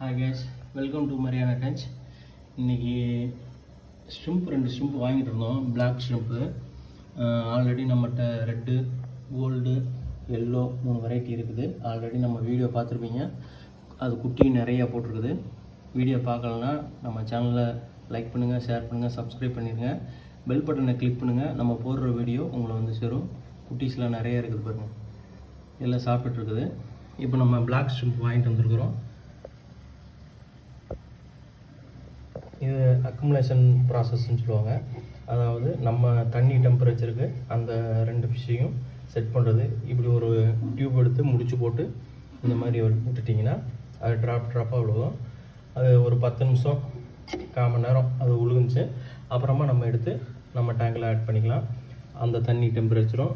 Hi guys, welcome to Mariana touch. இன்றைக்கி ரெண்டு shrimp வாங்கிட்டு இருந்தோம். பிளாக் ஷ்ரிம்ப்பு ஆல்ரெடி நம்மகிட்ட ரெட்டு, கோல்டு, எல்லோ 3 வெரைட்டி இருக்குது. ஆல்ரெடி நம்ம வீடியோ பார்த்துருப்பீங்க. அது குட்டி நிறையா போட்டிருக்குது. வீடியோ பார்க்கலன்னா நம்ம சேனலை லைக் பண்ணுங்கள், ஷேர் பண்ணுங்கள், சப்ஸ்கிரைப் பண்ணிடுங்க. பெல் பட்டனை கிளிக் பண்ணுங்கள். நம்ம போடுற வீடியோ உங்களை வந்து சேரும். குட்டீஸ்லாம் நிறையா இருக்குது பாருங்கள், எல்லாம் சாப்பிட்டுருக்குது. இப்போ நம்ம பிளாக் ஷ்ரிம்ப் வாங்கிட்டு வந்துருக்குறோம். இது அக்குமுலேஷன் ப்ராசஸ்ன்னு சொல்லுவாங்க. அதாவது நம்ம தண்ணி டெம்பரேச்சருக்கு அந்த 2 ஃபிஷ்ஷையும் செட் பண்ணுறது. இப்படி ஒரு டியூப் எடுத்து முடிச்சு போட்டு இந்த மாதிரி விட்டுட்டிங்கன்னா அது ட்ராப்பாக விழுகும். அது ஒரு 10 நிமிஷம், 1/4 மணி நேரம் அது உழுகுச்சு. அப்புறமா நம்ம எடுத்து நம்ம டேங்கில் ஆட் பண்ணிக்கலாம். அந்த தண்ணி டெம்பரேச்சரும்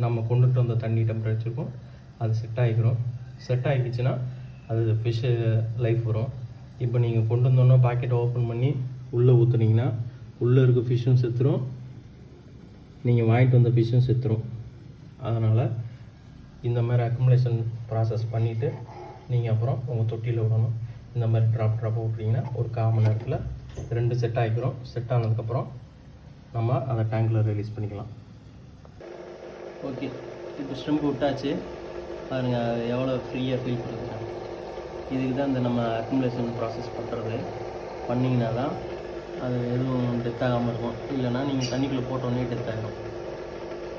நம்ம கொண்டுட்டு வந்த தண்ணி டெம்பரேச்சருக்கும் அது செட் ஆகிடுச்சுன்னா அது ஃபிஷ்ஷு லைஃப் வரும். இப்போ நீங்கள் கொண்டு வந்தோன்னா பாக்கெட்டை ஓப்பன் பண்ணி உள்ளே ஊற்றுனீங்கன்னா உள்ளே இருக்க ஃபிஷ்ஷும் செத்துரும், நீங்கள் வாங்கிட்டு வந்த ஃபிஷ்ஷும் செத்துரும். அதனால் இந்த மாதிரி அக்குமுலேஷன் ப்ராசஸ் பண்ணிவிட்டு நீங்கள் அப்புறம் உங்கள் தொட்டியில் விடணும். இந்த மாதிரி ட்ராப்பாக விட்றீங்கன்னா ஒரு 1/4 மணி நேரத்தில் 2 செட் ஆகிக்கிறோம். செட் ஆனதுக்கப்புறம் நம்ம அதை டேங்கில் ரிலீஸ் பண்ணிக்கலாம். ஓகே, இப்போ ஷ்ரிம்ப் விட்டாச்சு பாருங்கள் எவ்வளோ ஃப்ரீயாக ஃபீல் பண்ணுறாங்க. இதுக்கு தான் இந்த நம்ம அக்குமுலேஷன் ப்ராசஸ் பண்ணுறது. பண்ணிங்கன்னா தான் அது எதுவும் டெத் ஆகாமல் இருக்கும். இல்லைனா நீங்கள் தண்ணிக்குள்ளே போட்டோன்னே டெத் ஆகிடும்.